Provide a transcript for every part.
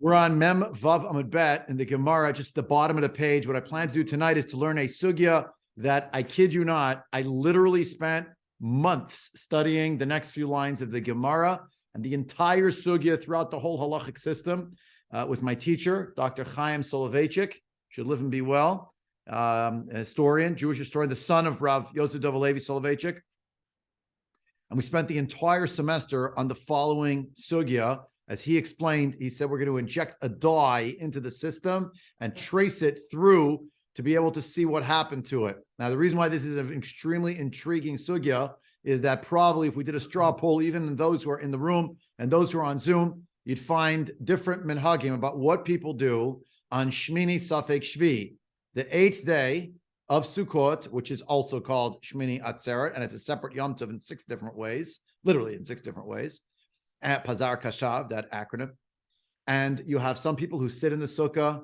We're on Mem Vav Amud Bet in the Gemara, just the bottom of the page. What I plan to do tonight is to learn a sugya that, I kid you not, I literally spent months studying the next few lines of the Gemara and the entire sugya throughout the whole halachic system with my teacher, Dr. Chaim Soloveitchik, should live and be well, a historian, Jewish historian, the son of Rav Yosef Dov Levi Soloveitchik. And we spent the entire semester on the following sugya. As he explained, he said we're going to inject a dye into the system and trace it through to be able to see what happened to it. Now, the reason why this is an extremely intriguing sugya is that probably if we did a straw poll, even in those who are in the room and those who are on Zoom, you'd find different minhagim about what people do on Shmini, Safek, Shvii, the 8th day of Sukkot, which is also called Shmini Atzeret, and it's a separate Yom Tov in 6 different ways, literally in 6 different ways. At Pazar Kashav, that acronym. And you have some people who sit in the sukkah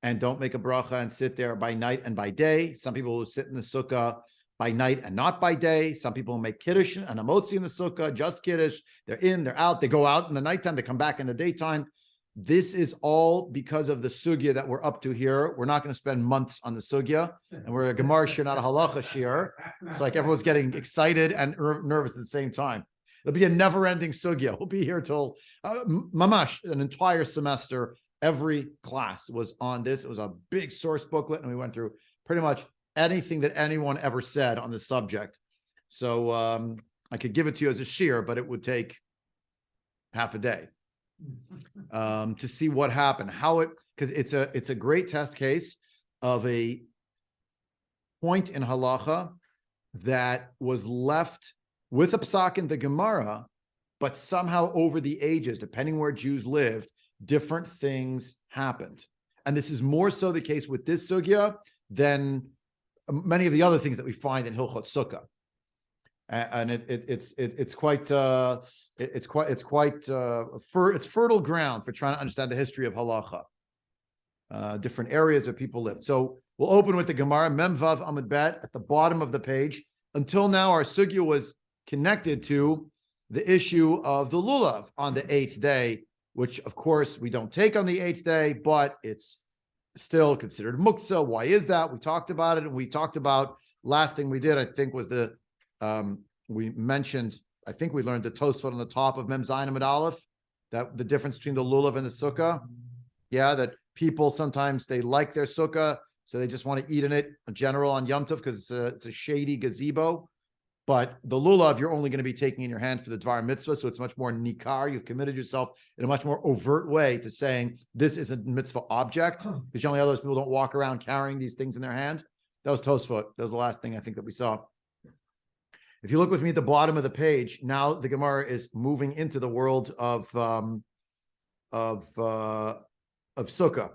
and don't make a bracha and sit there by night and by day. Some people who sit in the sukkah by night and not by day. Some people who make kiddush and amotzi in the sukkah, just kiddush. They're in, they're out. They go out in the nighttime, they come back in the daytime. This is all because of the sugya that we're up to here. We're not going to spend months on the sugya, and we're a Gemara shir, not a halacha shir. It's like everyone's getting excited and nervous at the same time. It'll be a never-ending sugya. We'll be here till mamash, an entire semester. Every class was on this. It was a big source booklet, and we went through pretty much anything that anyone ever said on the subject. So I could give it to you as a shir, but it would take half a day to see what happened, because it's a great test case of a point in halacha that was left with a psak in the Gemara, but somehow over the ages, depending where Jews lived, different things happened. And this is more so the case with this sugya than many of the other things that we find in Hilchot Sukka. And it's fertile ground for trying to understand the history of halacha, different areas where people live. So we'll open with the Gemara, Mem Vav Amud Bet, at the bottom of the page. Until now, our sugya was connected to the issue of the lulav on the 8th day, which of course we don't take on the 8th day, but it's still considered muktzah. Why is that? We talked about it, and we talked about, last thing we did, I think, was we mentioned, I think we learned the Tosfot on the top of Mem Zayin Amud Aleph, that the difference between the lulav and the sukkah. Yeah, that people sometimes they like their sukkah, so they just want to eat in it in general on Yom Tov because it's a shady gazebo. But the lulav, you're only going to be taking in your hand for the Dvar mitzvah, so it's much more nikar. You've committed yourself in a much more overt way to saying this is a mitzvah object, because generally other people don't walk around carrying these things in their hand. That was Tosfot. That was the last thing I think that we saw. If you look with me at the bottom of the page, now the Gemara is moving into the world of Sukkah.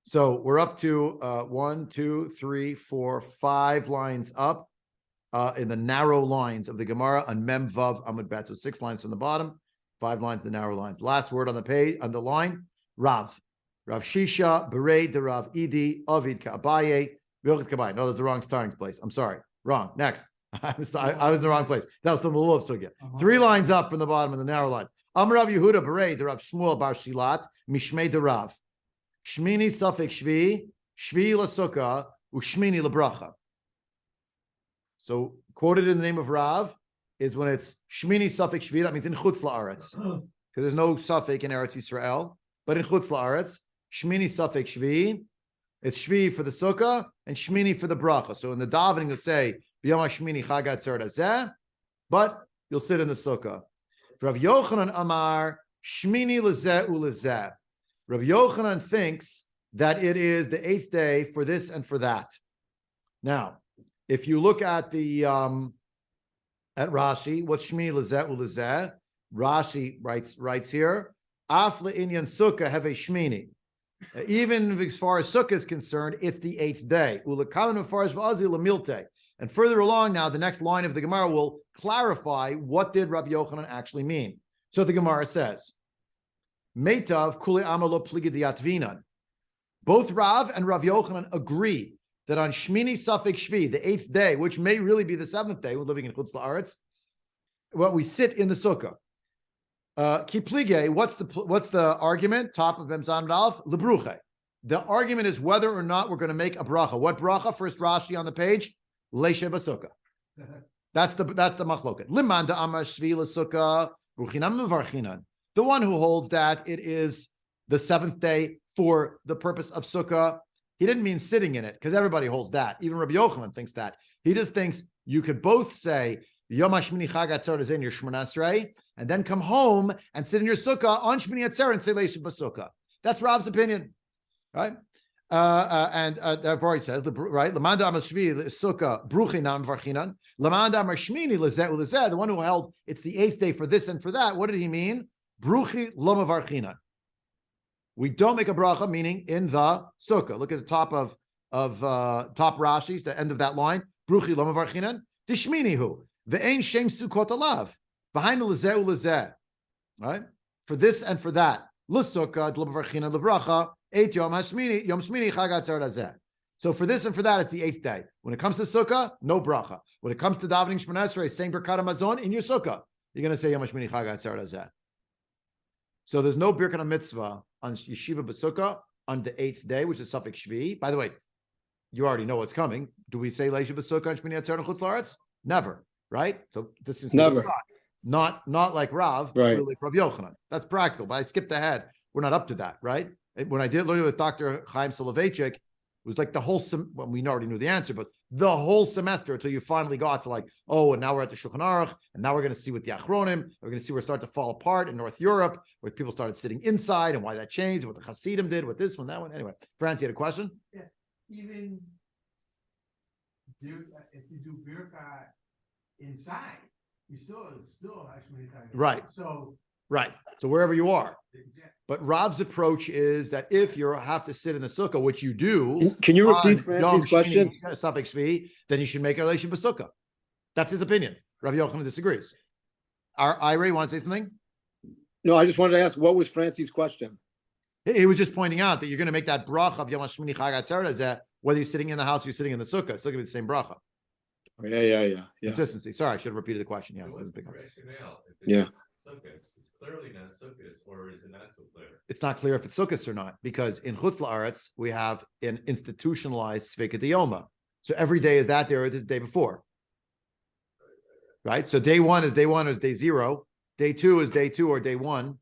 So we're up to 1, 2, 3, 4, 5 lines up. In the narrow lines of the Gemara on Mem Vav Amud Bet. So 6 lines from the bottom, 5 lines, the narrow lines. Last word on the page, on the line, Rav. Rav Shisha, Berei de Rav Idi, Ovid Ka'abaye, Vilchit Ka'abaye. No, that's the wrong starting place. I'm sorry. Wrong. Next. I was in the wrong place. That was from the Lulav Sugya. 3 lines up from the bottom of the narrow lines. Rav Yehuda, Berei de Rav Shmuel Bar Shilat, Mishmei de Rav. Shmini Safek Shvii, Shvii la Sukkah, Ushmini la Bracha. So quoted in the name of Rav is when it's Shmini Safek Shvii, that means in Chutz La'aretz, because there's no Safek in Eretz Yisrael, but in Chutz La'aretz, Shmini Safek Shvii, it's Shvii for the Sukkah and Shmini for the Bracha. So in the davening you'll say B'yom HaShmini Chag Atzeret Hazeh, but you'll sit in the Sukkah. Rav Yochanan Amar Shmini Lezeh Ulezeh. Rav Yochanan thinks that it is the 8th day for this and for that. Now, if you look at the at Rashi, what's Shmini Lezeh Ulezeh? Rashi writes here, Af le'inyan Sukkah have a Shmini. Even as far as Sukkah is concerned, it's the 8th day. Ulekamen mefarsh v'azi lemilte. And further along now, the next line of the Gemara will clarify what did Rabbi Yochanan actually mean. So the Gemara says, Meitav kule amalo pligidiyatvinan. Both Rav and Rav Yochanan agree that on Shmini Safek Shvii, the 8th day, which may really be the 7th day, we're living in Chutz La'aretz, well, we sit in the Sukkah. Kiplige, what's the argument? Top of Memzan Alf, lebruche. The argument is whether or not we're going to make a bracha. What bracha? First Rashi on the page, leishe basukah. That's the machloket. Limanda amar Shvii l'sukkah bruchinam mevarchinan. The one who holds that it is the seventh day for the purpose of sukkah. He didn't mean sitting in it because everybody holds that. Even Rabbi Yochanan thinks that. He just thinks you could both say Yom HaShmini Chag Atzeret is in your Shmona Esrei, and then come home and sit in your sukkah on Shmini Atzeret and say Leishav B'sukkah. That's Rav's opinion, right? Therefore he says, right? Lamanda Amar Shvii Sukkah Bruchinam Varchinan. Lamanda Amar Shmini Lezeh Ulezeh. The one who held it's the eighth day for this and for that. What did he mean? Bruchi Loma Varchinan. We don't make a bracha, meaning in the sukkah. Look at the top of top Rashi's, the end of that line. Bruchi Loma Varchinan. Dishmini hu. Ve'ein shem sukkot alav. Behind the lezeh ulezeh. Right? For this and for that. L'sukkah, d'lo varchina, l'bracha, 8 yom hashmini, yom shmini, chag atzeret hazeh. So for this and for that, it's the eighth day. When it comes to sukkah, no bracha. When it comes to davening Shmona Esrei, saying Birkat HaMazon in your sukkah, you're going to say yom hashmini, chag atzeret hazeh. So there's no Birkat HaMitzvah on Yeshiva B'sukkah on the eighth day, which is Safek Shvii. By the way, you already know what's coming. Do we say Leisha B'sukkah on Shmini Atzeret and Chutz La'aretz? Never. Right? So this is never. Not like Rav, right. Really Rav Yochanan. That's practical, but I skipped ahead. We're not up to that, right? When I did learn it with Dr. Chaim Soloveitchik, it was like the whole well, we already knew the answer, but the whole semester until you finally got to like, and now we're at the Shulchan Aruch, and now we're going to see with the Achronim, we're going to see where it started to fall apart in North Europe, where people started sitting inside and why that changed, what the Hasidim did, with this one, that one. Anyway, France, you had a question? Yeah, even if you do Birkat inside, you still actually right. So Wherever you are. Exactly. But Rav's approach is that if you have to sit in the sukkah, which you do, can you repeat Francie's question? Safek Shvii, then you should make a relation b'sukkah. That's his opinion. Rav Yochanan disagrees. Ira, you want to say something? No, I just wanted to ask, what was Francie's question? He was just pointing out that you're going to make that bracha of Yom HaShmini Chag Atzeret, whether you're sitting in the house or you're sitting in the sukkah. It's still going to be the same bracha. Oh, yeah. Consistency. Sorry, I should have repeated the question. Yeah. Yeah. It's clearly not sukkahs, or is it not so clear? It's not clear if it's sukkahs or not, because in Chutz La'aretz, we have an institutionalized Sfeika Diyoma. So every day is that day or the day before. Right? So day one is day one or day zero. Day two is day two or day one.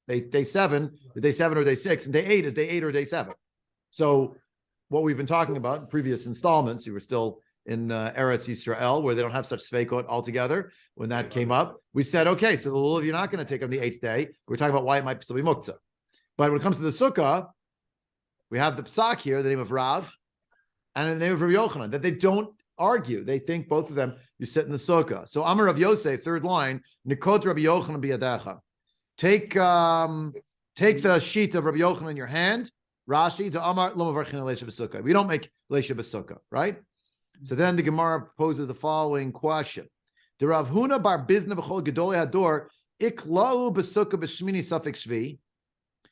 Day seven is day seven or day six. And day eight is day eight or day seven. So what we've been talking about in previous installments, you were still in Eretz Yisrael, where they don't have such sveikot altogether. When that came up, we said, okay, so the lulav you're not going to take on the eighth day. We're talking about why it might still be muktzah. But when it comes to the sukkah, we have the psak here, the name of Rav, and the name of Rabbi Yochanan, that they don't argue. They think both of them, you sit in the sukkah. So Amar Rav Yosef, third line, Nikot Rabbi Yochanan biyadecha. Take the sheet of Rabbi Yochanan in your hand, Rashi, to Amar lo mavarchin leisha b'sukkah. We don't make leisha b'sukkah, right? So then the Gemara poses the following question: the Rav Huna bar Bizna b'chol gedolei hador iklau b'sukkah b'shmini Safek Shvii.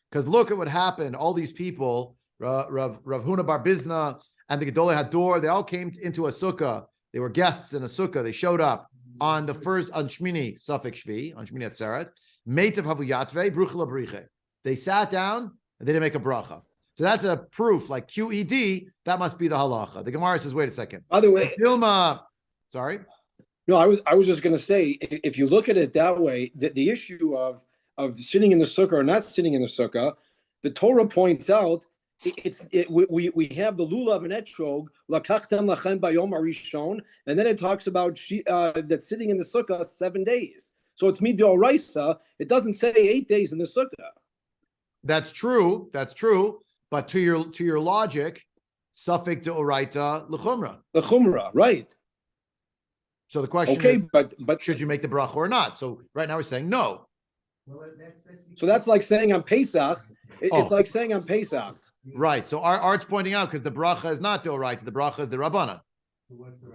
Because look at what happened. All these people, Rav Huna bar Bizna and the gedolei hador, they all came into a sukkah. They were guests in a sukkah. They showed up on the first on Shmini Safek Shvii, on Shmini Atzeret. Meitav havu yatvei bruchel abriche. They sat down and they didn't make a bracha. So that's a proof, like QED, that must be the halacha. The Gemara says, wait a second. By the way, Dilma, sorry? No, I was just going to say, if you look at it that way, the issue of sitting in the sukkah or not sitting in the sukkah, the Torah points out, we have the lulav and etrog, lakachtem lachem bayom harishon, and then it talks about that sitting in the sukkah 7 days. So it's midoraisa. It doesn't say 8 days in the sukkah. That's true. But to your logic, Safek deoraita l'chumra. L'chumra, right? So the question is, but should you make the bracha or not? So right now we're saying no. So that's like saying on Pesach. It's like saying on Pesach. Right. So Art's pointing out because the bracha is not deoraita, the bracha is the rabbanan.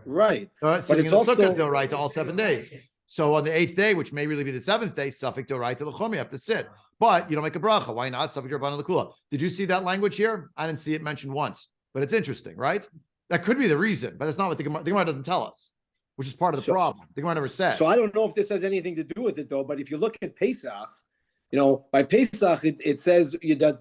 Right. But it's also deoraita all 7 days. So on the eighth day, which may really be the seventh day, Safek deoraita l'chumra, you have to sit. But you don't make a bracha. Why not? Safek rabbanan l'kula. Did you see that language here? I didn't see it mentioned once, but it's interesting, right? That could be the reason, but that's not what the Gemara doesn't tell us, which is part of the problem. The Gemara never said. So I don't know if this has anything to do with it, though, but if you look at Pesach, By Pesach, it says that you have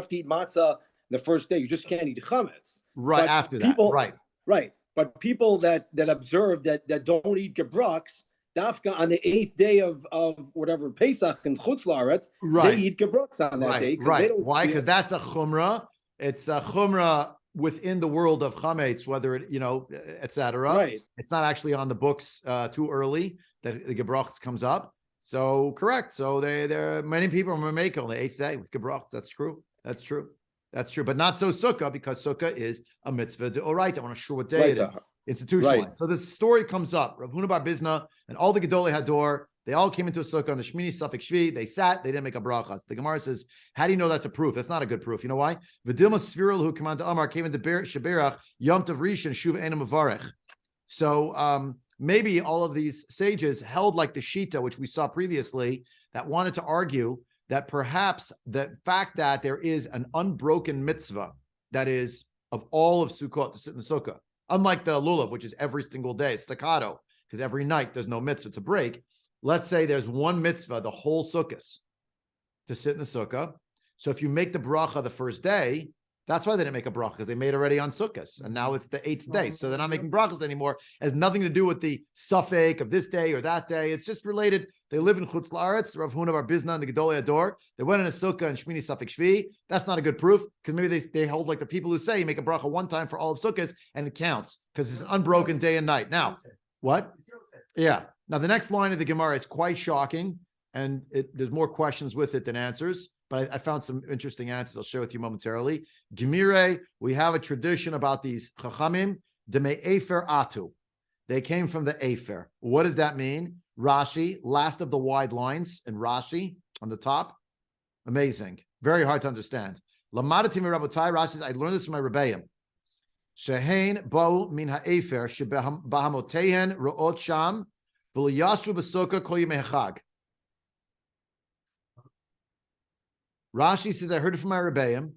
to eat matzah the first day. You just can't eat chametz. Right But after people, that, right. Right. But people that observe that don't eat gebrux, dafka on the 8th day of whatever Pesach and Chutz La'aretz, Right. they eat gebrux on that day because they don't. Why? Because that's a chumrah. It's a chumrah within the world of chametz, whether it, etc. Right. It's not actually on the books too early that the gebrach comes up. So correct. So there many people are make on the 8th day with gebrach. That's true. That's true. That's true. But not so sukkah, because sukkah is a mitzvah to oraita. I want to sure what day it is. Institutionalized. Right. So this story comes up. Rav Huna bar Bizna and all the Gedolei Hador, they all came into a sukkah on the Shmini, Safek, Shvii. They sat, they didn't make a brachas. The Gemara says, how do you know that's a proof? That's not a good proof. You know why? V'dilma Sviril, who commanded Amar, came into Sheberach, Yom Tov Rishon, Shuv Enam Avarech. So maybe all of these sages held like the Shita, which we saw previously, that wanted to argue that perhaps the fact that there is an unbroken mitzvah that is of all of Sukkot to sit in the sukkah, unlike the lulav, which is every single day, it's staccato, because every night there's no mitzvah, it's a break. Let's say there's one mitzvah, the whole sukkahs, to sit in the sukkah. So if you make the bracha the first day, that's why they didn't make a bracha, because they made already on sukkahs, and now it's the 8th day, so they're not making brachas anymore. It has nothing to do with the Safek of this day or that day. It's just related. They live in Chutz La'aretz, Rav Huna bar Bizna and the Gedolei Hador. They went in a sukkah and Shmini Safek Shvii. That's not a good proof, because maybe they hold like the people who say you make a bracha one time for all of sukkahs and it counts because it's an unbroken day and night. Now, what? Yeah. Now the next line of the Gemara is quite shocking, and there's more questions with it than answers. But I found some interesting answers I'll share with you momentarily. Gemire, we have a tradition about these chachamim, Deme Efer Atu. They came from the Efer. What does that mean? Rashi, last of the wide lines in Rashi on the top. Amazing. Very hard to understand. Lamadati Rabotai, Rashi says, I learned this from my Rebbeim. Shehein bo min ha'efer shebahamotehen ro'ot sham v'lo yasru b'sukkah kol yimei chag. Rashi says, I heard it from my Rebbeim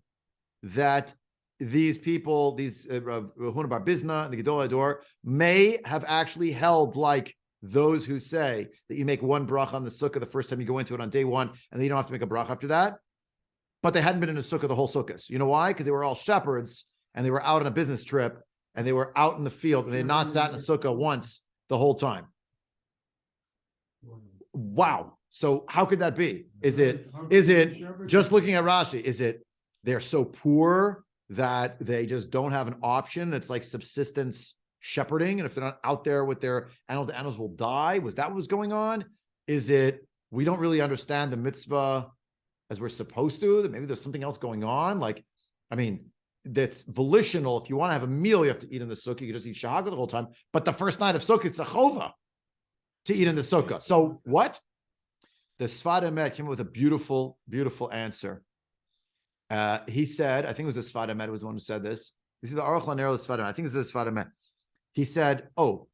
that these people, these Rav Huna bar Bizna and the Gedolei Hador, may have actually held like those who say that you make one bracha on the sukkah the first time you go into it on day one, and then you don't have to make a bracha after that. But they hadn't been in a sukkah the whole sukkahs. You know why? Because they were all shepherds, and they were out on a business trip, and they were out in the field, and they had not sat in a sukkah once the whole time. Wow. So how could that be? Is it just looking at Rashi? Is it they're so poor that they just don't have an option? It's like subsistence shepherding, and if they're not out there with their animals, the animals will die. Was that what was going on? Is it we don't really understand the mitzvah as we're supposed to? That maybe there's something else going on? Like, I mean, that's volitional. If you want to have a meal, you have to eat in the sukkah. You can just eat shahagah the whole time. But the first night of sukkah, it's a chova to eat in the sukkah. So what? The Sfat Emet came up with a beautiful, beautiful answer. He said, I think it was the Sfat Emet was the one who said this. This is the Aruch LaNer of the Sfat Emet. I think it's the Sfat Emet. He said, oh,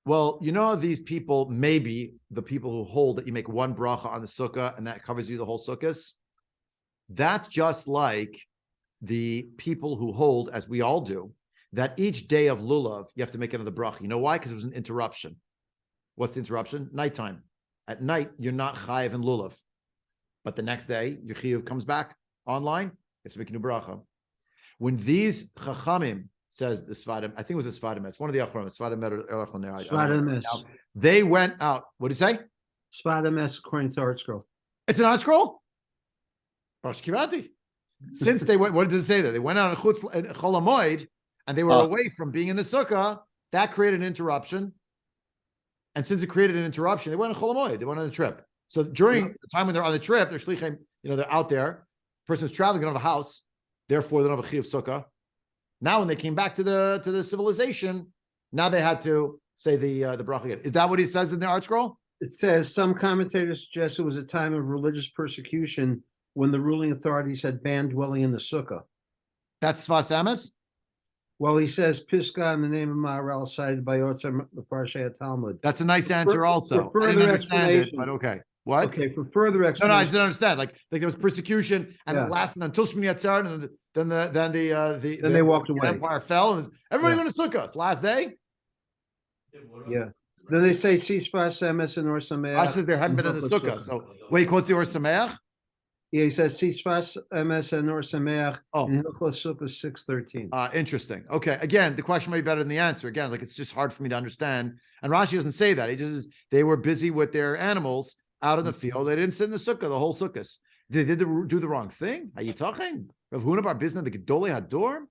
well, these people, maybe the people who hold that you make one bracha on the sukkah and that covers you the whole sukkahs. That's just like the people who hold, as we all do, that each day of lulav, you have to make another bracha. You know why? Because it was an interruption. What's the interruption? Nighttime. At night, you're not chayiv and lulav. But the next day, your chiyuv comes back online. You have to make a new bracha. When these chachamim, says the Sfadim, I think it was the Sfadim, it's one of the Achronim, Sfadim or Sfadim. They went out. What did you say? Sfadim according to Art Scroll. It's an Art Scroll? Since they went, what does it say there? They went out on Chol HaMoed, and they were away from being in the sukkah. That created an interruption. And since it created an interruption, they went on Chol HaMoed. They went on a trip. So during the time when they're on the trip, they're shlichim, they're out there. The person's traveling, they don't have a house. Therefore, they don't have a chiyuv sukkah. Now, when they came back to the civilization, now they had to say the bracha again. Is that what he says in the Art Scroll? It says some commentators suggest it was a time of religious persecution when the ruling authorities had banned dwelling in the sukkah. That's Sfas Emes? Well, he says Pisgah in the name of Maharal cited by Otzar Mefarshei Talmud. That's a nice answer also. For further explanation. But okay. What? Okay, for further explanation. No, I just don't understand. Like there was persecution, and it lasted until Shmini Atzar, and then they walked away. Empire fell, and everybody went to Sukkot. Last day. Yeah. Then they say Sishvas Emes and Or Sameach. Rashi says there hadn't been in the sukkah. So wait, he quotes the Or Sameach? Yeah, he says Sishvas Emes and Or Sameach Oh. in Hilchos Sukkah 6:13. Interesting. Okay. Again, the question might be better than the answer. Again, like it's just hard for me to understand. And Rashi doesn't say that. He just says they were busy with their animals out in the field. They didn't sit in the sukkah, the whole sukkahs. They did do the wrong thing. Are you talking? Rav Huna bar Bizna, the Gedolei Hador?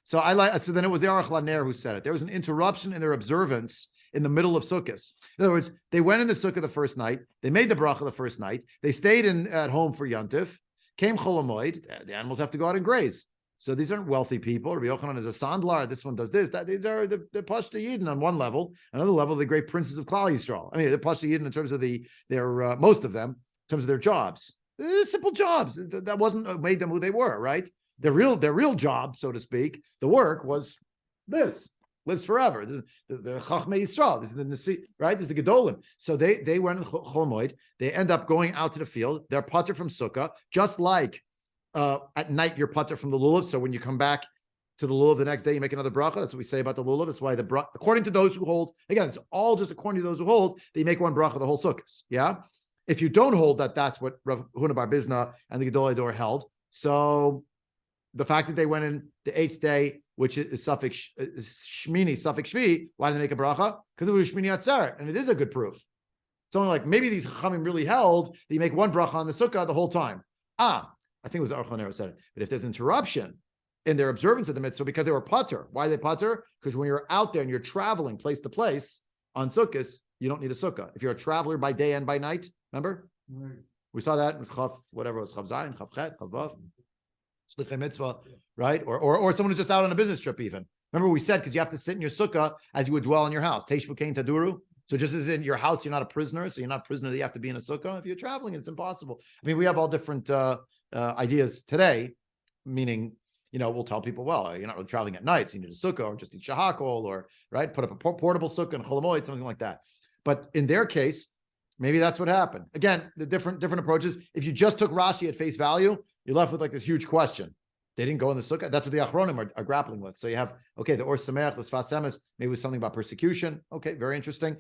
So then it was the Aruch Laner who said it. There was an interruption in their observance in the middle of sukkahs. In other words, they went in the sukkah the first night. They made the bracha the first night. They stayed at home for Yontif. Came Chol Hamoed. The animals have to go out and graze. So these aren't wealthy people. Rabbi Yochanan is a sandlar. This one does this. These are the Pashta Yidden on one level. Another level, the great princes of Klal Yisrael. I mean, the Pashta Yidden in terms of their most of them, in terms of their jobs. They're simple jobs. That wasn't made them who they were, right? Their real job, so to speak, the work was this. Lives forever. The Chachmei Yisrael. This is the Nasi, right? This is the Gedolim. So they went in Chol Hamoed. They end up going out to the field. They're pater from Sukkah, just like at night you're pater from the lulav. So when you come back to the lulav the next day, you make another bracha. That's what we say about the lulav. That's why according to those who hold, again, it's all just according to those who hold, they make one bracha the whole sukkahs. Yeah. If you don't hold that, that's what Rav Huna bar Bizna and the Gedolei Hador held. So the fact that they went in the 8th day, which is Safek Shmini, Safek Shvii, why did they make a bracha? Because it was Shmini Atzeret, and it is a good proof. It's only like maybe these Chachamim really held that you make one bracha on the sukkah the whole time. I think it was Aruch Laner who said it. But if there's interruption in their observance of the mitzvah because they were pater, why are they pater? Because when you're out there and you're traveling place to place on sukkahs, you don't need a sukkah. If you're a traveler by day and by night, remember? Right. We saw that in Chav, whatever it was, Chav Zayin, Chav Chet, Chav Vav. Shlichei mitzvah, right? Or someone who's just out on a business trip even. Remember we said, because you have to sit in your sukkah as you would dwell in your house. Teishvu kein taduru. So just as in your house, you're not a prisoner. So you're not a prisoner that you have to be in a sukkah. If you're traveling, it's impossible. I mean, we have all different ideas today, meaning, we'll tell people, well, you're not really traveling at night, so you need a sukkah or just eat shahakol or, right, put up a portable sukkah and Chol Hamoed, something like that. But in their case, maybe that's what happened. Again, the different approaches. If you just took Rashi at face value, you're left with like this huge question. They didn't go in the sukkah. That's what the Achronim are grappling with. So you have, the Or Sameach, the Sfas Emes, maybe with something about persecution. Okay, very interesting.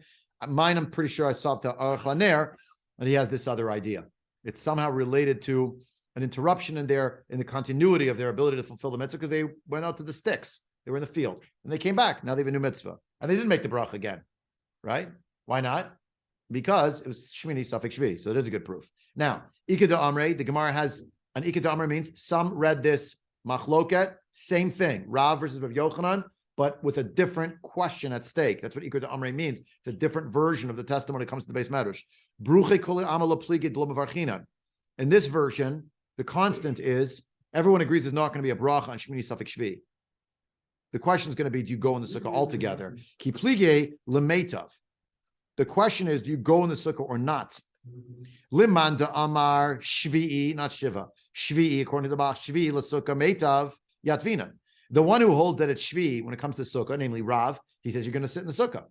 Mine, I'm pretty sure I saw the Aruch Laner, and he has this other idea. It's somehow related to an interruption in the continuity of their ability to fulfill the mitzvah because they went out to the sticks. They were in the field. And they came back. Now they have a new mitzvah. And they didn't make the bracha again. Right? Why not? Because it was Shmini, Safek Shvii. So it is a good proof. Now, Ika da Amrei, the Gemara has an Ika da Amrei means some read this Machloket, same thing. Rav versus Rav Yochanan, but with a different question at stake. That's what Ika da Amrei means. It's a different version of the testimony that comes to the base medrash. Bruche kol amal pligid lo mevarchinan. In this version, the constant is everyone agrees there's not going to be a bracha on Shmini Safek Shvii. The question is going to be, do you go in the sukkah altogether? Ki plige lemetav. The question is, do you go in the sukkah or not? Limanda amar Shvii, not Shiva. Shvii, according to the Bach, Shvii l'sukkah meitav yatvina. The one who holds that it's Shvii when it comes to sukkah, namely Rav, he says you're going to sit in the sukkah.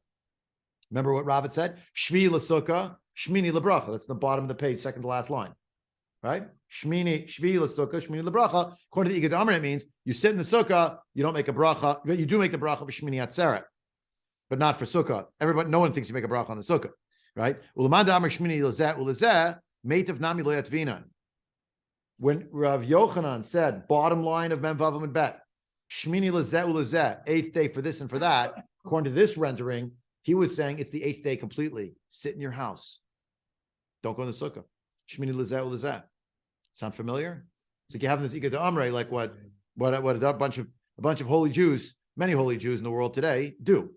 Remember what Rav had said? Shvii l'sukkah, Shmini l'bracha. That's the bottom of the page, second to last line. Right? Shvii l'sukkah, Shmini l'bracha. According to the Igad Amar, it means you sit in the sukkah, you don't make a bracha, but you do make the bracha for Shmini Atzeret, but not for sukkah. No one thinks you make a bracha on the sukkah. Right? When Rav Yochanan said, bottom line of Mem Vav Amud Bet, Shmini Lezeh Ulezeh, 8th day for this and for that, according to this rendering, he was saying it's the 8th day completely. Sit in your house. Don't go in the sukkah. Shmini Lezeh Ulezeh. Sound familiar? It's like you have this Ika Amrei, like what a bunch of holy Jews, many holy Jews in the world today do.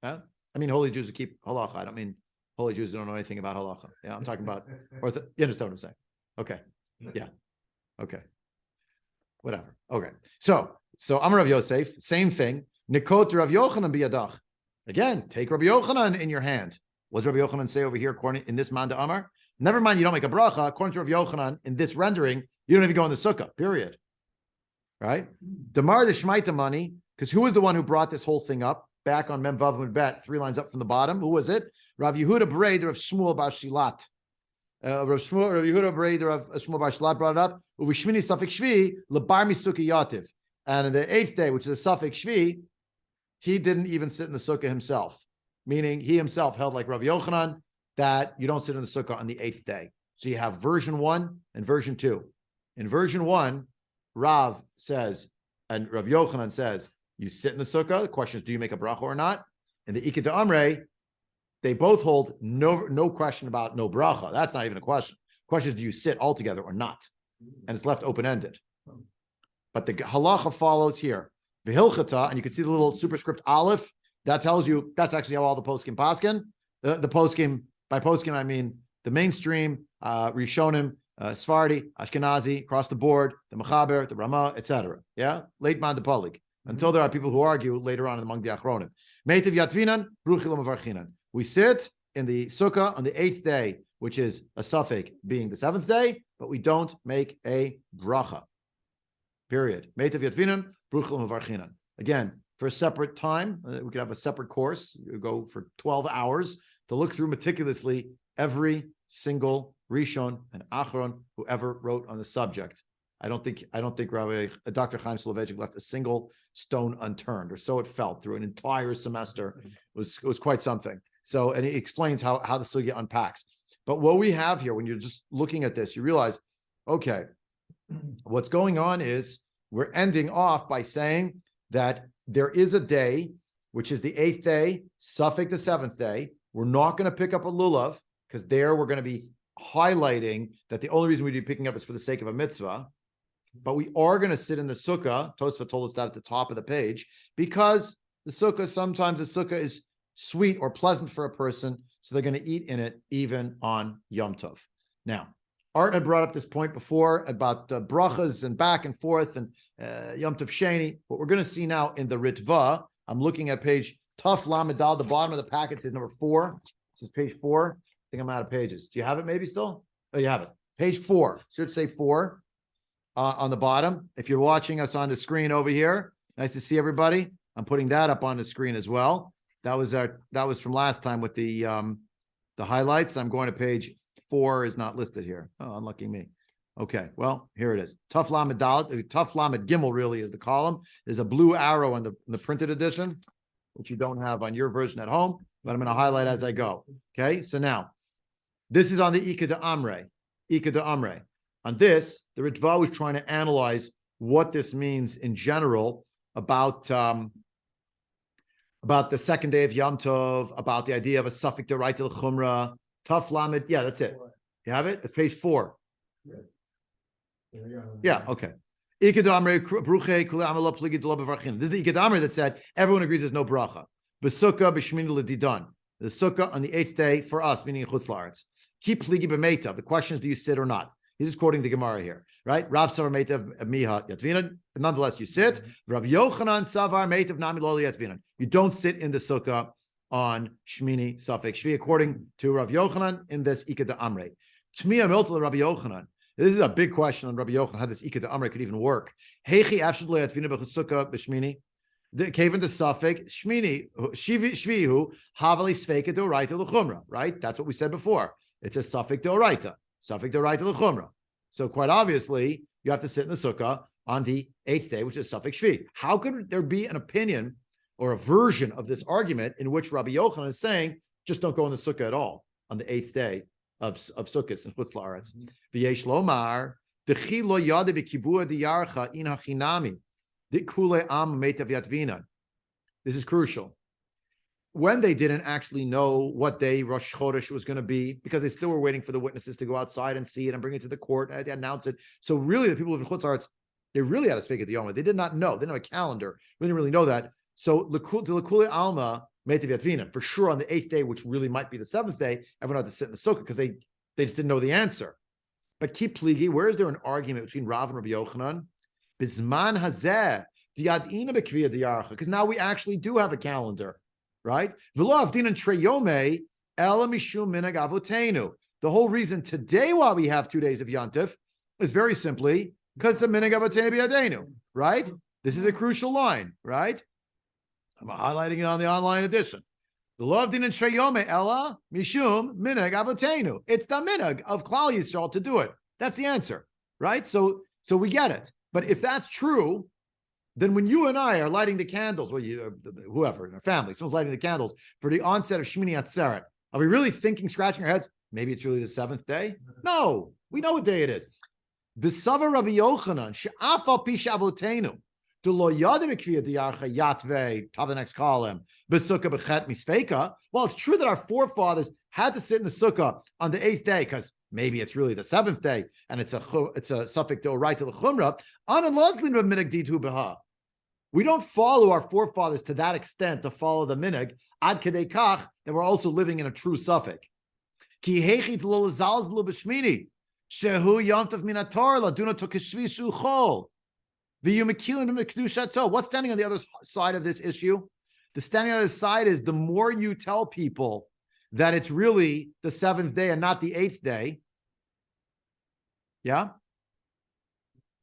I mean, holy Jews who keep halacha. I don't mean holy Jews who don't know anything about halacha. Yeah, I'm talking about, you understand what I'm saying? Okay. Yeah. Okay. Whatever. Okay. So Amar Rav Yosef, same thing. Nikot Rav Yochanan biyadach. Again, take Rabbi Yochanan in your hand. What does Rabbi Yochanan say over here according in this Manda Amar? Never mind, you don't make a bracha. According to Rabbi Yochanan, in this rendering, you don't even go in the sukkah, period. Right? Damar the Shmaita money, because who was the one who brought this whole thing up? Back on Mem Vav Amud Bet, 3 lines up from the bottom. Who was it? Rav Yehuda Bereder of Shmuel Bar Shilat. Rav Yehuda Bereder of Shmuel Bar Shilat brought it up. Uvishmini Safek Shvii lebar misukkah yativ. And on the 8th day, which is a Safek Shvii, he didn't even sit in the sukkah himself. meaning he himself held like Rav Yochanan that you don't sit in the sukkah on the 8th day. So you have version 1 and version 2. In version 1, Rav says, and Rav Yochanan says, you sit in the sukkah. The question is, do you make a bracha or not? In the Ikeda Amrei, they both hold no question about no bracha. That's not even a question. The question is, do you sit altogether or not? And it's left open-ended. But the halacha follows here. V'hilchata, and you can see the little superscript aleph, that tells you that's actually how all the poskim paskin. The poskim, by poskim, I mean the mainstream, Rishonim, Sephardi, Ashkenazi, across the board, the Mechaber, the Rama, etc. Yeah? Late man the Polik. Until there are people who argue later on among the Achronim. Meitiv Yatvinan, Bruchilam Avarchinan. We sit in the Sukkah on the 8th day, which is a Safek being the 7th day, but we don't make a bracha. Period. Meitiv Yatvinan, Bruchilam Avarchinan. Again, for a separate time, we could have a separate course. You go for 12 hours to look through meticulously every single Rishon and Achron who ever wrote on the subject. I don't think Rabbi Dr. Chaim Soloveitchik left a single stone unturned, or so it felt through an entire semester. It was quite something. So, and he explains how the sugya unpacks. But what we have here, when you're just looking at this, you realize, okay, what's going on is we're ending off by saying that there is a day, which is the 8th day, Safek the 7th day. We're not going to pick up a lulav, because there we're going to be highlighting that the only reason we'd be picking up is for the sake of a mitzvah. But we are going to sit in the sukkah. Tosfot told us that at the top of the page, because sometimes the sukkah is sweet or pleasant for a person, so they're going to eat in it even on Yom Tov. Now, Art had brought up this point before about brachas and back and forth and Yom Tov Sheni. What we're going to see now in the Ritva, I'm looking at page Taf Lamed Dal, the bottom of the packet says number 4. This is page 4. I think I'm out of pages. Do you have it maybe still? Oh, you have it. Page 4. Should say 4 on the bottom. If you're watching us on the screen over here, nice to see everybody. I'm putting that up on the screen as well. That was from last time with the highlights. I'm going to page 4 is not listed here. Oh, unlucky me. Okay, well, here it is. Tuf Lamed Gimel really is the column. There's a blue arrow in the printed edition, which you don't have on your version at home, but I'm going to highlight as I go. Okay, so now, this is on the Ika de Amre. On this, the Ritva was trying to analyze what this means in general about the second day of Yom Tov, about the idea of a Safek D'Oraita L'Chumra, Tuf Lamed. Yeah, that's it. You have it? It's page 4. Yeah, okay. This is the Ikadamri that said everyone agrees there's no bracha. Besukka b'shmini l'didan. The sukkah on the 8th day for us, meaning in Chutz La'aretz. Keep pligi b'meitav. The question is, do you sit or not? He's just quoting the Gemara here, right? Rav Savar Meitav Miha Yatvina. Nonetheless, you sit. Rav Yochanan Savar Meitav Nami Loli Yatvina. You don't sit in the sukkah on Shmini Safek Shvii, according to Rav Yochanan in this Ikeda Amre. Tmiya Miltel Rabbi Yochanan. This is a big question on Rabbi Yochanan, how this Ikeda Amre could even work. Heichi Afshad Lo Yatvina B'Chasukkah B'Shmini. The cave into Safek Shmini Shvii hu Havali Sfeika D'Oraita L'Chumra. Right? That's what we said before. It's a Safek D'Oraita. Safek D'Oraita L'Chumra. So quite obviously, you have to sit in the sukkah on the 8th day, which is Safek Shvii. How could there be an opinion or a version of this argument in which Rabbi Yochanan is saying, just don't go in the sukkah at all on the 8th day of Sukkot in Chutz La'aretz? V'yesh lomar dechi lo yada b'kibua diyarcha in hachinami dikule am meitav yatvina. This is crucial. When they didn't actually know what day Rosh Chodesh was going to be, because they still were waiting for the witnesses to go outside and see it and bring it to the court and announce it. So really, the people of Chutz La'aretz, they really had a Sfeik at the Yom. They did not know. They didn't have a calendar. They didn't really know that. So L'Kule Alma Meitav Yatvina, for sure on the 8th day, which really might be the 7th day, everyone had to sit in the sukkah because they just didn't know the answer. But keep pligi, where is there an argument between Rav and Rabbi Yochanan? Bizman hazeh diadina b'kviyah diyarcha, because now we actually do have a calendar. Right? The whole reason today why we have 2 days of Yontif is very simply because the minhag avotenu b'yadeinu. Right? This is a crucial line. Right? I'm highlighting it on the online edition. The law of din and treyome ella mishum minhag avotenu. It's the minhag of Klal Yisrael to do it. That's the answer. Right? So we get it. But if that's true, then when you and I are lighting the candles, well, whoever in our family, someone's lighting the candles for the onset of Shmini Atzeret, are we really thinking, scratching our heads, maybe it's really the seventh day? No, we know what day it is. B'sava Rabbi Yochanan, she'afal pi shavotenu, to lo yadim ekviyah diarcha yatve, tabernax column, b'sukkah b'chet misfeka. Well, it's true that our forefathers had to sit in the sukkah on the 8th day, because maybe it's really the 7th day, and it's a Safek d'oraita l'chumra. We don't follow our forefathers to that extent to follow the minig ad kedei kach that we're also living in a true Safek. Ki hechit lo l'zalzlu b'shmini shehu yomtav min haTorah laduna to Shvii shu chol v'yumekilim b'mekdushato. What's standing on the other side of this issue? The standing on the other side is the more you tell people that it's really the 7th day and not the 8th day. Yeah.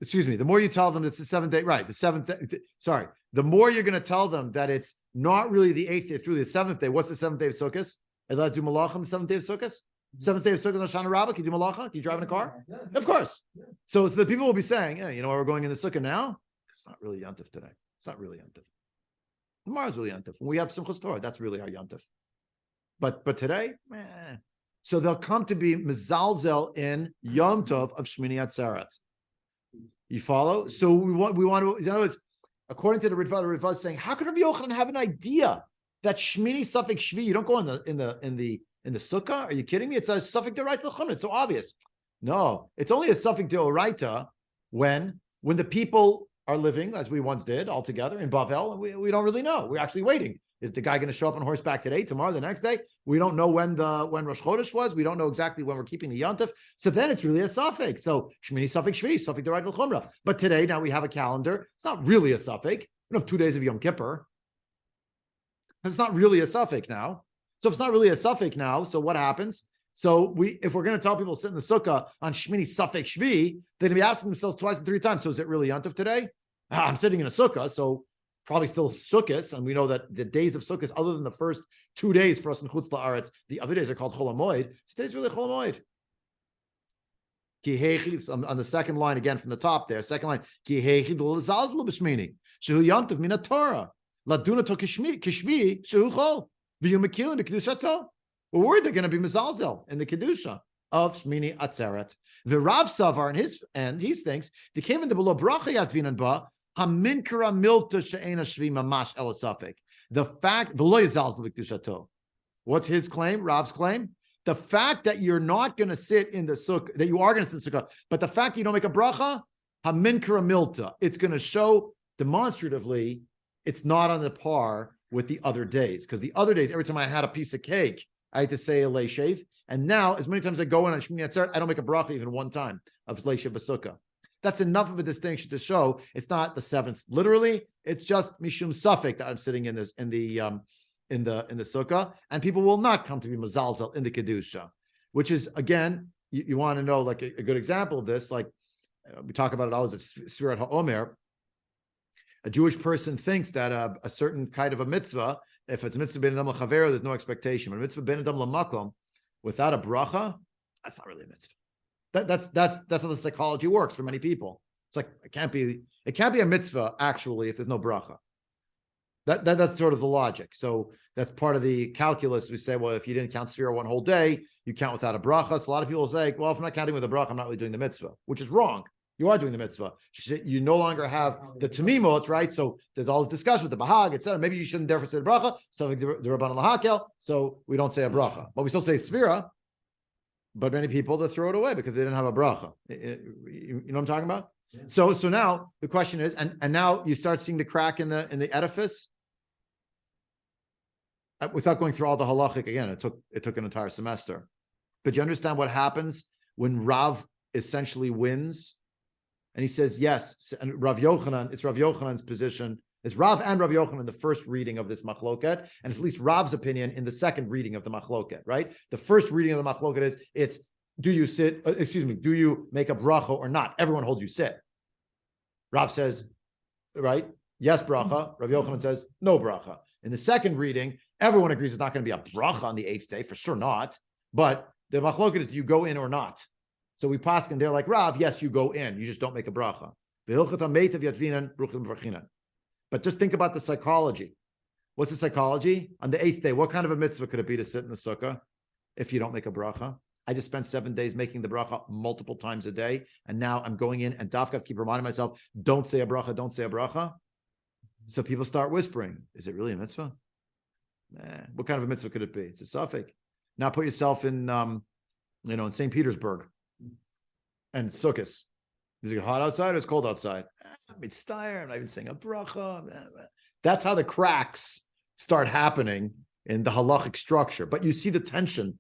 Excuse me. The more you tell them it's the 7th day, right? The 7th day. Sorry. The more you're going to tell them that it's not really the 8th day, it's really the 7th day. What's the 7th day of Sukkot? Allowed to do malacha on the 7th day of Sukkot? 7th day of Sukkot on Shana Rabbah? Can you do malacha? Can you drive in a car? Of course. So the people will be saying, you know why we're going in the Sukkah now? It's not really Yontif today. It's not really Yontif. Tomorrow's really Yontif. When we have Simchas Torah, that's really our Yontif. But today, so they'll come to be mezalzel in Yom Tov of Shmini Atzeret. You follow? So we want to, in other words, according to the Ritva is saying, how could Rabbi Yochanan have an idea that Shmini Safek Shvii? You don't go in the Sukkah? Are you kidding me? It's a Safek d'oraita l'chumra. It's so obvious. No, it's only a Safek d'oraita when the people are living as we once did all together in Bavel, and we don't really know. We're actually waiting. Is the guy going to show up on horseback today, tomorrow, the next day? We don't know when Rosh Chodesh was. We don't know exactly when we're keeping the Yontif. So then it's really a Safek. So Shmini Safek Shvii, Safek d'oraita l'chumra. But today, now we have a calendar. It's not really a Safek. We don't have 2 days of Yom Kippur. It's not really a Safek now. So if it's not really a Safek now, so what happens? So if we're going to tell people to sit in the Sukkah on Shmini Safek Shvii, they're going to be asking themselves twice and 3 times. So is it really Yontif today? I'm sitting in a Sukkah, so probably still Sukkot, and we know that the days of Sukkot, other than the first 2 days for us in Chutz La'aretz, the other days are called Chol HaMoed. Today's really Chol HaMoed. On the second line again from the top there, second line, Ki heichid l'zalzlu b'shmini shehu yomtiv min haTorah laduna to kishvi shehu chol v'yumekilin b'kedushato. We're worried they're going to be mezalzel in the kedusha of Shmini Atzeret. The Rav Savar in his end, he thinks the came into below bracha yatvinan ba. Haminkara milta she'ena shvi mamash elasafik. The fact the lo yizalzlu b'kedushato. What's his claim? Rav's claim. The fact that you're not going to sit in the sukkah, that you are going to sit in the sukkah, but the fact that you don't make a bracha, haminkara milta. It's going to show demonstratively it's not on the par with the other days. Because the other days, every time I had a piece of cake, I had to say a leishev. And now, as many times I go in on Shmini Atzeret, I don't make a bracha even one time of leishev b'sukkah. That's enough of a distinction to show it's not the 7th literally. It's just mishum Safek that I'm sitting in this in the sukkah, and people will not come to be mazalzel in the kedusha, which is again you want to know like a good example of this. Like we talk about it always at Sfirat HaOmer. A Jewish person thinks that a certain kind of a mitzvah, if it's a mitzvah ben adam l'chavero, there's no expectation. But a mitzvah ben adam l'makom without a bracha, that's not really a mitzvah. That's how the psychology works for many people. It's like it can't be a mitzvah actually if there's no bracha. That's sort of the logic. So that's part of the calculus. We say, well, if you didn't count Sfira one whole day, you count without a bracha. So a lot of people say, well, if I'm not counting with a bracha, I'm not really doing the mitzvah, which is wrong. You are doing the mitzvah. You no longer have the tamimot, right? So there's all this discussion with the bahag, etc. Maybe you shouldn't therefore say the bracha. So the rabbanan lahakel. So we don't say a bracha, but we still say Sfira. But many people, they throw it away because they didn't have a bracha. You know what I'm talking about? Yeah. So now the question is, and now you start seeing the crack in the edifice. Without going through all the halachic again, it took an entire semester. But you understand what happens when Rav essentially wins, and he says yes. And Rav Yochanan, it's Rav Yochanan's position. It's Rav and Rav Yochanan in the first reading of this machloket, and it's at least Rav's opinion in the second reading of the machloket, right? The first reading of the machloket is, do you make a bracha or not? Everyone holds you sit. Rav says, right, yes bracha. Rav Yochanan says, no bracha. In the second reading, everyone agrees it's not going to be a bracha on the 8th day, for sure not. But the machloket is, do you go in or not? So we paskin, they're like, Rav, yes, you go in. You just don't make a bracha. But just think about the psychology. What's the psychology? On the 8th day, what kind of a mitzvah could it be to sit in the sukkah if you don't make a bracha? I just spent 7 days making the bracha multiple times a day. And now I'm going in and dafka keep reminding myself, don't say a bracha, don't say a bracha. So people start whispering, is it really a mitzvah? What kind of a mitzvah could it be? It's a Safek. Now put yourself in, in St. Petersburg and Sukkot. Is it hot outside or it's cold outside? It's tired. I'm not even saying a bracha. That's how the cracks start happening in the halachic structure. But you see the tension,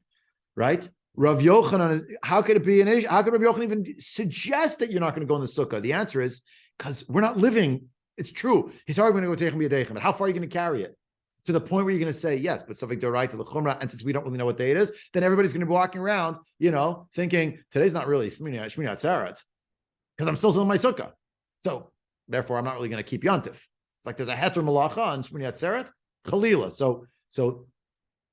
right? Rav Yochanan how could it be an issue? How could Rav Yochanan even suggest that you're not going to go in the sukkah? The answer is because we're not living. It's true. He's already going to go take him, but how far are you going to carry it? To the point where you're going to say, yes, but Safek Doraita the Chumrah, and since we don't really know what day it is, then everybody's going to be walking around, thinking today's not really Shmini Atzeret, because I'm still in my sukkah. So therefore, I'm not really going to keep Yontif. Like there's a Heter Malacha on Shmini Atzeret, Chalila. So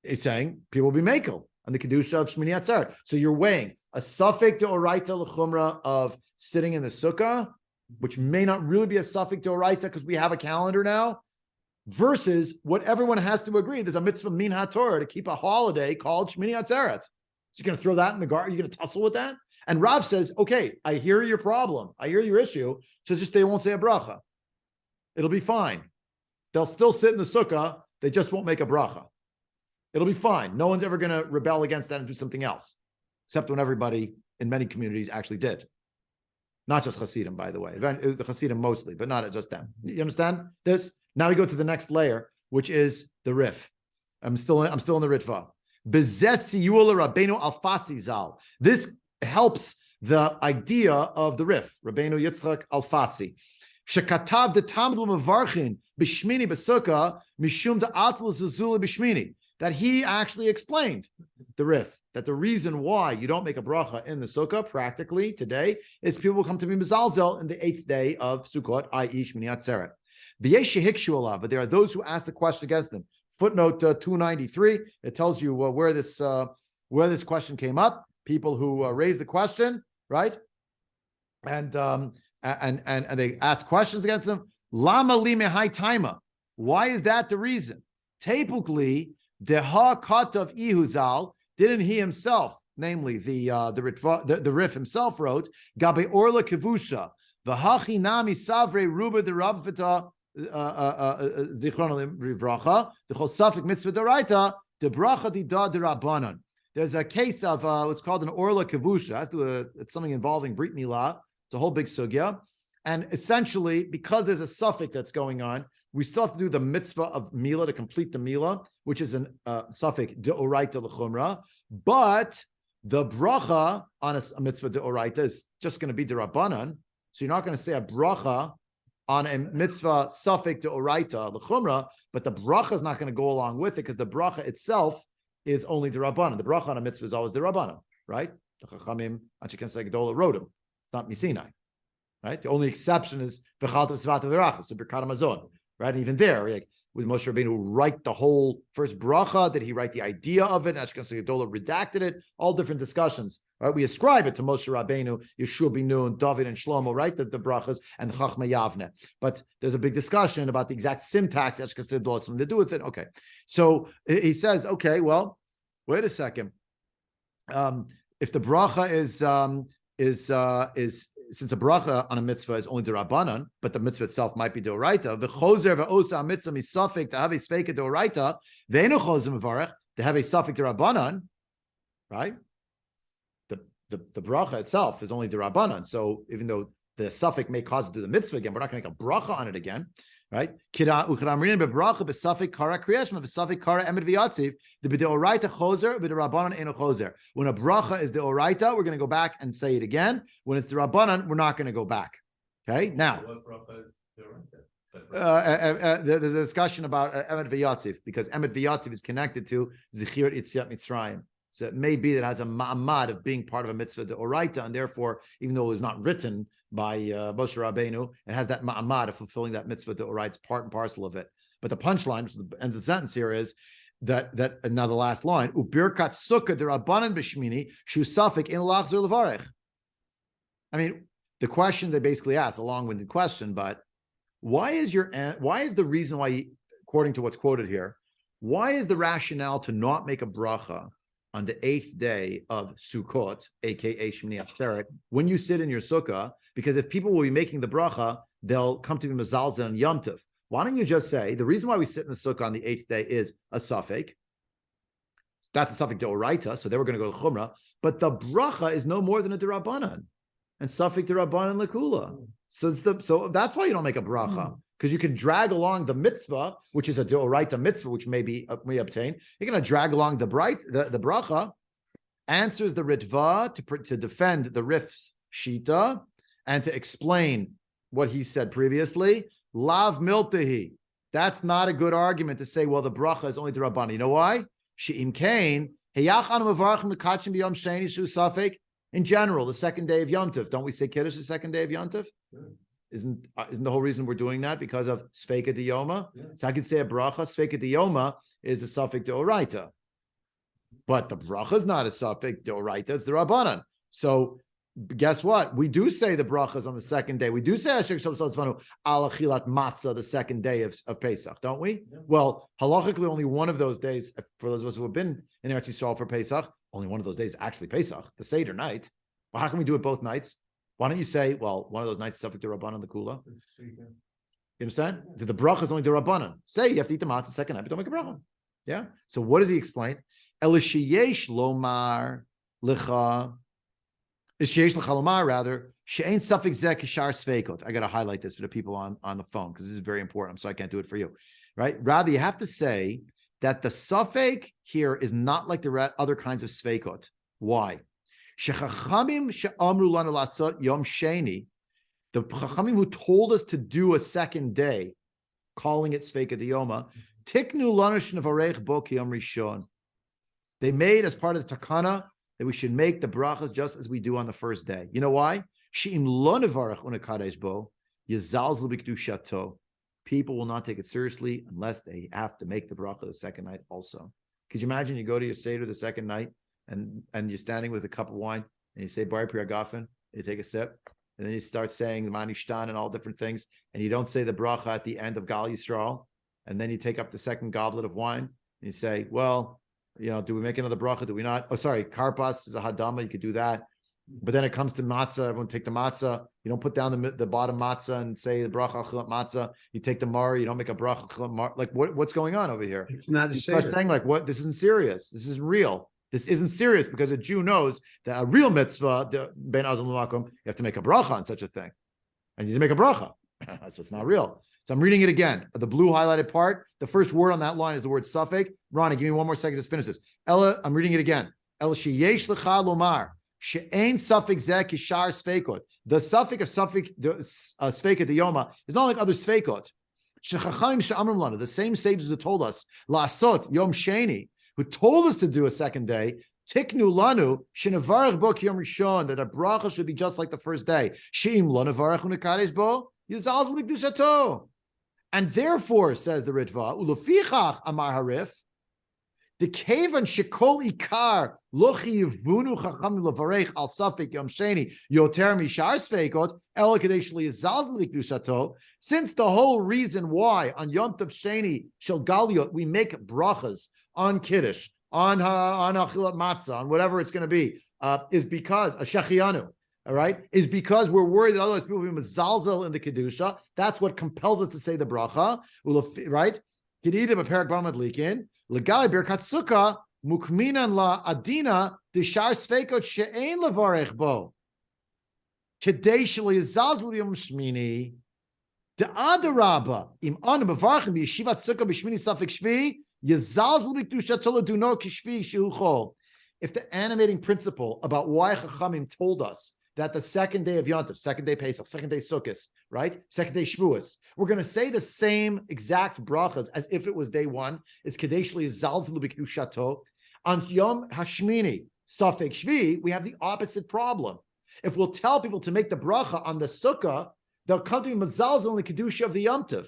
it's saying people will be Mekel on the Kedusha of Shmini Atzeret. So you're weighing a Safek Doraita l'Chumrah of sitting in the sukkah, which may not really be a Safek Doraita because we have a calendar now, versus what everyone has to agree. There's a mitzvah min haTorah to keep a holiday called Shmini Atzeret. So you're going to throw that in the garden? You're going to tussle with that? And Rav says, okay, I hear your problem. I hear your issue. So just they won't say a bracha. It'll be fine. They'll still sit in the sukkah. They just won't make a bracha. It'll be fine. No one's ever going to rebel against that and do something else, except when everybody in many communities actually did. Not just Hasidim, by the way. The Hasidim mostly, but not just them. You understand this? Now we go to the next layer, which is the Rif. I'm still in the Ritva. This helps the idea of the Rif. Rabbeinu Yitzchak Alfasi. Shekatav de Talmud Mevarchin b'Shmini b'Sukkah mishum de'atul zezula b'Shmini. That he actually explained the Rif. That the reason why you don't make a bracha in the sukkah practically today is people will come to be mezalzel in the 8th day of Sukkot, i.e. Shmini Atzeret. But there are those who ask the question against him. Footnote 293. It tells you where this question came up. People who raised the question, right? And they ask questions against them. Lama li mehai taima. Why is that the reason? Typically, deha katav ihuzal. Didn't he himself, namely the Rif himself, wrote Gabe Orla Kivusha V'hachi Nami Savre Ruba de Rabvita Zichron Rivracha the Chol Safek Mitzvah Deraita the Bracha Di Da de Rabbanan. There's a case of what's called an Orla Kivusha. It's something involving Brit Milah. It's a whole big sugya, and essentially because there's a suffix that's going on, we still have to do the mitzvah of Milah to complete the Milah, which is an suffix deoraita l'chumra. But the bracha on a mitzvah deoraita is just going to be derabbanan. So you're not going to say a bracha on a mitzvah suffix deoraita l'chumra, but the bracha is not going to go along with it because the bracha itself is only derabbanan. The bracha on a mitzvah is always derabbanan, right? The Chachamim Anshei Gedola wrote him. It's not Misinai, right? The only exception is v'chaltav svata v'rachas, so Birkat Hamazon. Right, and even there, like with Moshe Rabbeinu write the whole first bracha, did he write the idea of it? Ashkenaz Gedola redacted it. All different discussions. Right, we ascribe it to Moshe Rabbeinu, Yeshua ben Nun, David and Shlomo, right? The brachas and the Chachma Yavne. But there's a big discussion about the exact syntax. Ashkenaz Gedola has something to do with it. Okay, so he says, okay, well, wait a second. If the bracha is since a bracha on a mitzvah is only derabbanan, but the mitzvah itself might be deoraita. V'chozer v'osa mitzvah misafik to have a sfeika deoraita. Ve'enu chozer mevarech to have a safik derabbanan. Right. The bracha itself is only derabbanan. So even though the safik may cause it to do the mitzvah again, we're not going to make a bracha on it again. Right? Kira uchramrin bebracha besafik kara kriyashma besafik kara emet v'yatziv the b'deoraita chozer b'derabbanan eno chozer. When a bracha is deoraita, we're going to go back and say it again. When it's derabbanan, we're not going to go back. Okay. Now, what bracha is deoraita? There's a discussion about emet v'yatziv because emet v'yatziv is connected to zichir itziat mitzrayim. So it may be that it has a ma'amad of being part of a mitzvah deoraita, and therefore, even though it was not written by Moshe Rabbeinu, it has that ma'amad of fulfilling that mitzvah deoraita. It's part and parcel of it. But the punchline, which ends the sentence here, is that now the last line, ubirkat Sukka derabbanan b'Shmini shu Safek in lachzer levarech. I mean, the question they basically asked, a long-winded question, but why is the reason why, according to what's quoted here, why is the rationale to not make a bracha on the 8th day of Sukkot, aka Shmini Atzeret, when you sit in your sukkah? Because if people will be making the bracha, they'll come to be mezalzel and Yom Tov. Why don't you just say the reason why we sit in the sukkah on the 8th day is a Safek? That's a Safek deoraita, so they were going to go to Chumrah. But the bracha is no more than a derabanan, and Safek derabanan lekula. So that's why you don't make a bracha, because you can drag along the mitzvah, which is a deoraita mitzvah, which may obtain. You're going to drag along the bracha. Answers the Ritva to defend the Rif's shita and to explain what he said previously. Lav miltahi. That's not a good argument to say, well, the bracha is only derabanan. You know why? She'im kain. In general, the second day of Yom Tov, don't we say Kiddush the second day of Yom Tov? Yeah. Isn't the whole reason we're doing that because of Sfeika Diyoma? Yeah. So I could say a bracha, Sfeika Diyoma is a Safek Deoraita. But the bracha is not a Safek Deoraita, it's the Rabbanan. So guess what? We do say the brachas on the second day. We do say Asher Shabbat Ala Chilat Matzah the second day of Pesach, don't we? Yeah. Well, halachically, only one of those days, for those of us who have been in Eretz Yisrael for Pesach, only one of those days is actually Pesach, the Seder night. Well, how can we do it both nights? Why don't you say, well, one of those nights is Safek D'Rabbanan, the Kula? You understand? The bracha is only D'Rabbanan. Say you have to eat the matzah the second night, but don't make a bracha. Yeah? So what does he explain? Elishiyesh lomar licha. Sheyesh licha lomar, rather. She'ain Safek zeh kishar sveikot. I got to highlight this for the people on the phone because this is very important. So I can't do it for you. Right? Rather, you have to say that the Safek here is not like the other kinds of sveikot. Why? Shechachamim she'amru lanu lasot yom sheni, the chachamim who told us to do a second day, calling it Sfeika Diyoma, tiknu lanu shnevarech bo ki yom rishon. They made as part of the takana that we should make the brachas just as we do on the first day. You know why? She'im lo nevarech unakadesh bo yizalzlu b'kedushato. People will not take it seriously unless they have to make the bracha the second night also. Could you imagine you go to your Seder the second night and you're standing with a cup of wine and you say Bari Pri Agafen, you take a sip, and then you start saying the Manishtan and all different things, and you don't say the bracha at the end of Gal Yisrael, and then you take up the second goblet of wine and you say, well, do we make another bracha? Do we not? Oh, sorry, Karpas is a Hadama, you could do that. But then it comes to matzah, everyone take the matzah. You don't put down the bottom matzah and say the bracha al chilat matzah. You take the mar, you don't make a bracha al chilat mar. Like what's going on over here? It's not a You start Seder. saying like, what? This isn't serious. This isn't real. This isn't serious because a Jew knows that a real mitzvah, ben adam l'makom, you have to make a bracha on such a thing, and you need to make a bracha. So it's not real. So I'm reading it again. The blue highlighted part. The first word on that line is the word Safek. Ronnie, give me one more second to finish this. Ella, I'm reading it again. El sheyesh lecha lomar she'ain Safek zeh kishar sfeikot. The Safek of Safek Sfeika Diyoma is not like other Sfeikot. Shechachayim she'amrim lanu. The same sages who told us la'asot yom sheni, who told us to do a second day, tiknu lanu shenevarech bo ki yom rishon, that a bracha should be just like the first day. She'im lo nevarech unekares bo yizalzul b'kedushato. And therefore, says the Ritva, ulefichach amar harif, the kevan shekol ikar lo chiyivunu chachamim levarech al Safek yom sheni yoter mishar sfeikot ela kadesh liyizalzul b'kedushato. Since the whole reason why on Yom Tov Sheni Shel Galiot we make brachas on Kiddush, on Achilat Matzah, on whatever it's going to be, is because a Shechianu, all right, is because we're worried that otherwise people will be mezalzel in the Kedusha. That's what compels us to say the bracha, right? Kedida b'perak b'amad likin legai birkat Sukka mukminan la adina dishar sfeikot she'ein levarech bo kedei shelo yizalzel b'yom Shmini. The Adarabba, im anu mevarchim b'yeshivat Sukka b'Shmini Safek Shvii, yezalzel b'kedushato leduno k'shvii shehu chol. If the animating principle about why Chachamim told us that the second day of Yom Tov, second day Pesach, second day Sukkot, right, second day Shavuos, we're going to say the same exact brachas as if it was day one. It's kadesh liyizalzelu b'kedushato. On Yom Hashmini Safek Shvii, we have the opposite problem. If we'll tell people to make the bracha on the Sukkah, they'll come to be mazalzel in the kedusha of the Yom Tov.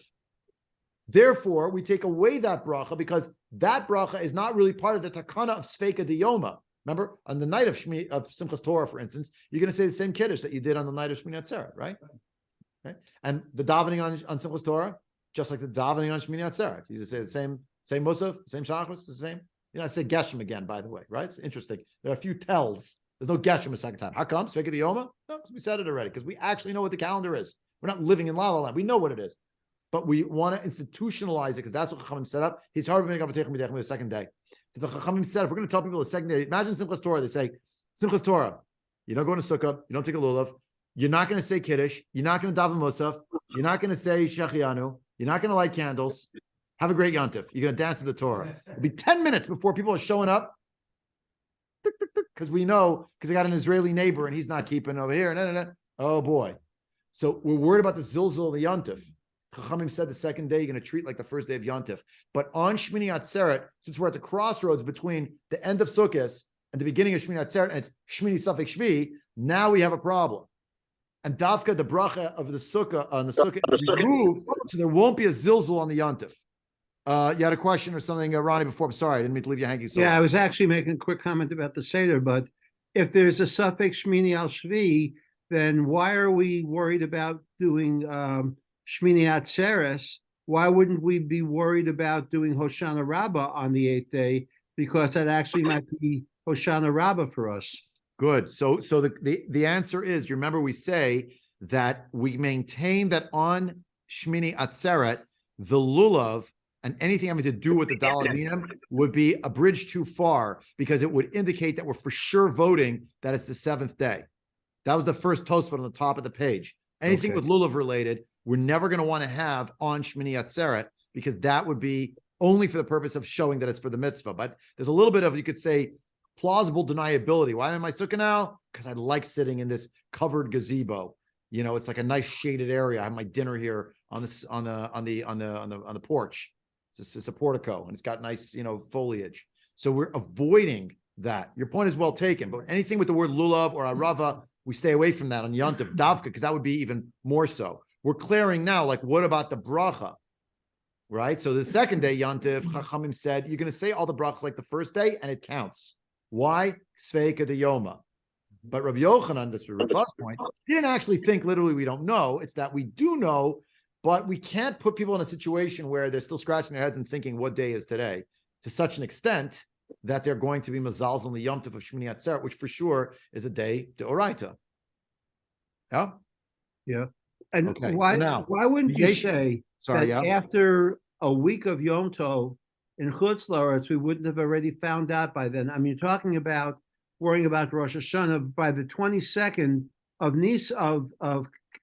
Therefore, we take away that bracha because that bracha is not really part of the takana of Sfeika Diyoma. Remember, on the night of Shmini, of Simchas Torah, for instance, you're going to say the same kiddush that you did on the night of Shmini Atzeret, right? Okay? And the davening on Simchas Torah, just like the davening on Shmini Atzeret. You just say the same Musaf, same Shachris, the same. I said Geshem again, by the way, right? It's interesting. There are a few tells. There's no Geshem a second time. How come? Safek the Yoma? No, because we said it already, because we actually know what the calendar is. We're not living in La La Land. We know what it is. But we want to institutionalize it because that's what Chachamim set up. He's hard to make the second day. So the Chachamim said, if we're going to tell people the second day, imagine Simchas Torah. They say, Simchas Torah, you don't go into Sukkah, you don't take a lulav, you're not going to say Kiddush, you're not going to daven Musaf, you're not going to say Shechianu, you're not going to light candles. Have a great Yontif. You're going to dance with the Torah. It'll be 10 minutes before people are showing up. Because we know, because I got an Israeli neighbor and he's not keeping over here. No. Oh boy. So we're worried about the zilzul of the Yontif. Chachamim said the second day you're going to treat like the first day of Yontif. But on Shmini Atzeret, since we're at the crossroads between the end of Sukkot and the beginning of Shmini Atzeret, and it's Shmini Safek Shvii, now we have a problem. And Davka, the bracha of the Sukkah on the Sukkah is removed, so there won't be a zilzul on the Yontif. You had a question or something, Ronnie, before. I'm sorry, I didn't mean to leave you hanging. So Yeah, I was actually making a quick comment about the Seder, but if there's a Safek Shmini al Shvii, then why are we worried about doing Shmini Atzeres? Why wouldn't we be worried about doing Hoshana Rabbah on the 8th day? Because that actually might be Hoshana Rabbah for us. good. So the answer is, you remember we say that we maintain that on Shmini Atzeret, the lulav and anything having to do with the Daled Minim would be a bridge too far, because it would indicate that we're for sure voting that it's the 7th day. That was the first Tosfot on the top of the page. Anything with lulav related, we're never going to want to have on Shmini Atzeret, because that would be only for the purpose of showing that it's for the mitzvah. But there's a little bit of, you could say, plausible deniability. Why am I in my sukkah now? Because I like sitting in this covered gazebo. You know, it's like a nice shaded area. I have my dinner here on the porch. It's a portico, and it's got nice, foliage. So we're avoiding that. Your point is well taken, but anything with the word lulav or arava, we stay away from that on Yontif Davka, because that would be even more so. We're clearing now, like, what about the bracha? Right? So the second day, Yontif, Chachamim said, you're going to say all the brachas like the first day, and it counts. Why? Sfeika de Yoma. But Rabbi Yochanan, this is Rabbi's point, he didn't actually think literally we don't know. It's that we do know, but we can't put people in a situation where they're still scratching their heads and thinking what day is today, to such an extent that they're going to be mazals on the Yom Tov of Shmini Atzeret, which for sure is a day de Oraita. Yeah? Yeah. And Okay, why, so now, why wouldn't you say sorry, that yeah? after a week of Yom Tov in Chutz La'aretz, we wouldn't have already found out by then? I mean, you're talking about worrying about Rosh Hashanah by the 22nd of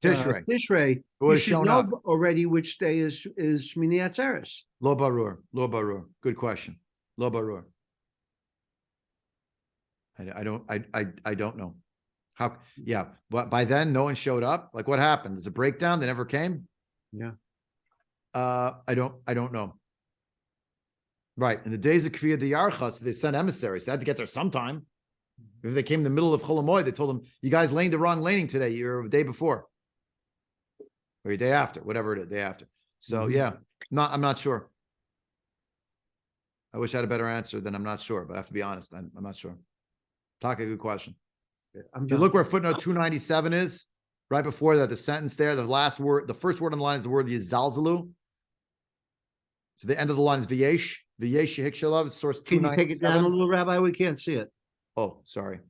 Tishrei, you should know already which day is Shmini Atzeres. Lo barur. Good question. Lo barur. I don't know. How? Yeah, but by then no one showed up. Like, what happened? There's a breakdown. They never came. Yeah. I don't know. Right. In the days of Kviya Diyarcha, so they sent emissaries. They had to get there sometime. If they came in the middle of Chol Hamoed, they told them, you guys laned the wrong laning today. You're a day before. Or your day after, whatever it is, day after. So yeah, I'm not sure. I wish I had a better answer than I'm not sure, but I have to be honest. I'm not sure. Taka, good question. If you look where footnote 297 is, right before that, the sentence there, the last word, the first word on the line is the word Yizalzalu. So the end of the line is V'yesh Yehikshalov, source 297. Can you take it down a little, Rabbi? We can't see it. Oh, sorry.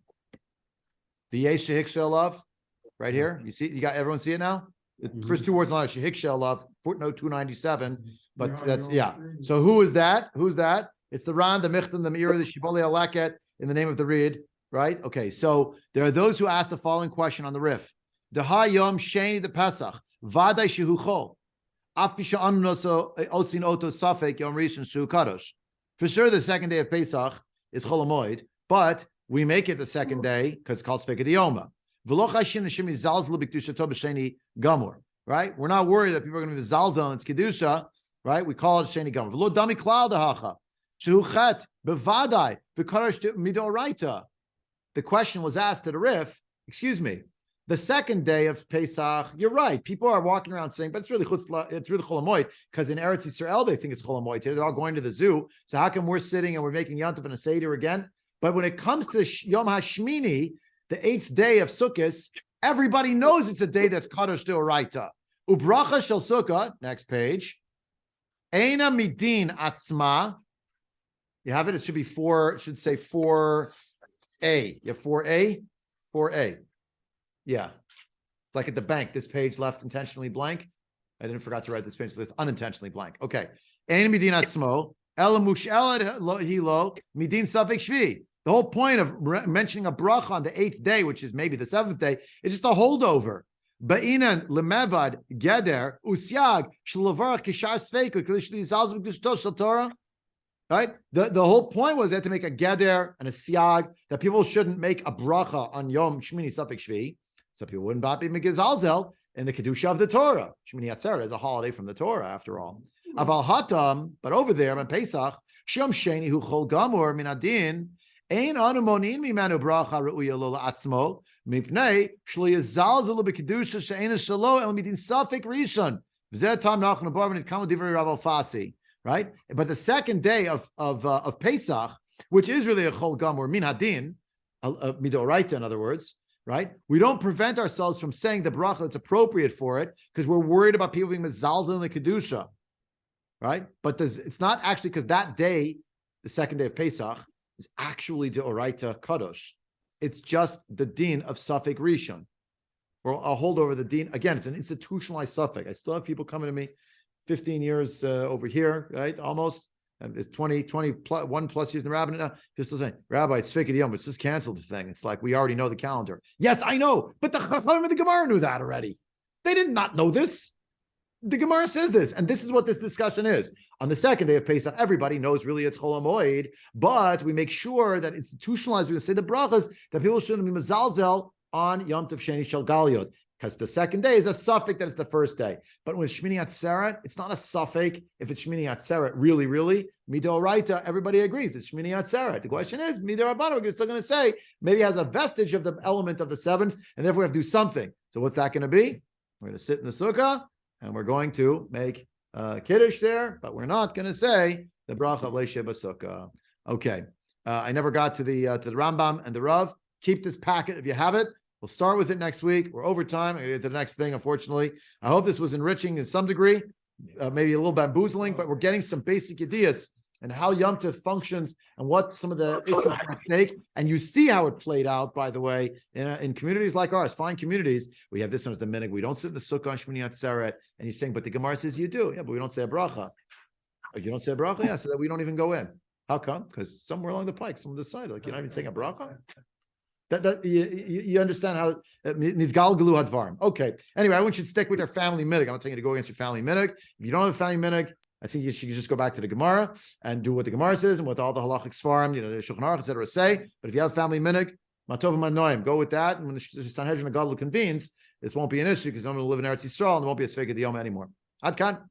V'yesh Yehikshalov, right here. You see, everyone see it now? The first two words on the line are Shehikshalov, footnote 297. But that's, yeah. So who is that? Who's that? It's the Ran, the Michtan, the Meir, the Shiboli Alaket, in the name of the Reed, right? Okay, so there are those who ask the following question on the Rif. Deha Yom Sheni the Pesach, Vaday Shehucho, Af Pisha Amnoso Osin Oto Safek Yom Rishon Shu Kadosh. For sure, the second day of Pesach is Chol Hamoed, but we make it the second day because it's called Sfeik Yoma. Right? We're not worried that people are going to be Zalzal and it's Kedusha, right? We call it Sheni Gamor. V'lo Dami Klal Dehacha. Shehuchet Bevadai V'Karash Midoraita. The question was asked to the Rif, excuse me, the second day of Pesach, you're right. People are walking around saying, but it's really Chol Hamoed, because in Eretz Yisrael, they think it's Chol Hamoed. They're all going to the zoo. So how come we're sitting and we're making Yontif and a Seder again? But when it comes to Yom HaShmini, the 8th day of Sukkot, everybody knows it's a day that's Kadosh Deoraita. Ubracha shel Sukkah, next page. Eina midin atzma. You have it? It should be four, it should say 4A. You have 4A? 4A. Yeah. It's like at the bank. This page left intentionally blank. I didn't forget to write this page, so it's unintentionally blank. Okay. Eina midin atzmo. Ela mush'ela hilo midin Safek Shvii. The whole point of mentioning a bracha on the 8th day, which is maybe the 7th day, is just a holdover. Ba'inan lemevad geder usyag shlovarach kishar sveiku klishli zalz b'kushtos Torah. Right? The whole point was they had to make a geder and a siag that people shouldn't make a bracha on Yom Shmini Safek Shvii, so people wouldn't be megizalzel in the kedusha of the Torah. Shmini Atzeret is a holiday from the Torah, after all. Aval hatam, but over there on Pesach, Shom Sheni hu chol gamor min adin. Ein anu monin mimanu bracha reuya lo la'atzmo mipnei shlo yizalzelu b'kedusha she'ena shelo el midin Safek rishon v'zeh tam nachnu bar v'nitkamu divrei Rav Alfasi. Right, but the second day of Pesach, which is really a chol gamor min hadin, midoraita, in other words, right? We don't prevent ourselves from saying the bracha that's appropriate for it because we're worried about people being mezalzel in the kedusha, right? But it's not actually because that day, the second day of Pesach, is actually the oraita kadosh. It's just the din of Safek Rishon, or I'll hold over the din. Again, it's an institutionalized Safek. I still have people coming to me 15 years over here, right? Almost. It's 21 plus years in the rabbinate now. Just saying, Rabbi, it's Safek Yom. It's just canceled the thing. It's like, we already know the calendar. Yes, I know, but the Chachamim of the Gemara knew that already. They did not know this. The Gemara says this, and this is what this discussion is. On the second day of Pesach, everybody knows really it's Chol HaMoed, but we make sure that institutionalized, we say the brachas, that people shouldn't be mezalzel on Yom Tov Sheni Shel Galyot, because the second day is a suffix that it's the first day. But when it's Shmini Atzeret, it's not a suffix. If it's Shmini Atzeret, really, Midoraita, everybody agrees it's Shmini Atzeret. The question is, Midorabana, we're still going to say, maybe it has a vestige of the element of the seventh, and therefore we have to do something. So what's that going to be? We're going to sit in the sukkah, and we're going to make Kiddush there, but we're not going to say the bracha of Leisheh B'Sukkah. Okay. I never got to the Rambam and the Rav. Keep this packet if you have it. We'll start with it next week. We're over time. I'm going to get to the next thing, unfortunately. I hope this was enriching in some degree, maybe a little bamboozling, but we're getting some basic ideas and how Yom Tov functions and what some of the issues are at stake. And you see how it played out, by the way, in communities like ours, fine communities. We have this one as the minhag. We don't sit in the sukkah on Shmini Atzeret. And you're saying, but the Gemara says you do. Yeah, but we don't say a bracha. Like, you don't say a bracha? Yeah, so that we don't even go in. How come? Because somewhere along the pike, someone decided, like, you're not even saying a bracha? That you understand how nidgalgalu hadvarim. Okay. Anyway, I want you to stick with your family minhag. I'm not telling you to go against your family minhag. If you don't have a family minhag, I think you should just go back to the Gemara and do what the Gemara says and what all the halachic svarim, the Shulchan Aruch, etc. say. But if you have a family minhag, matov manoim, go with that. And when the Sanhedrin of Gadol convenes, this won't be an issue because someone will live in Eretz Yisrael and there won't be a Sfeik Yom anymore. Ad kan.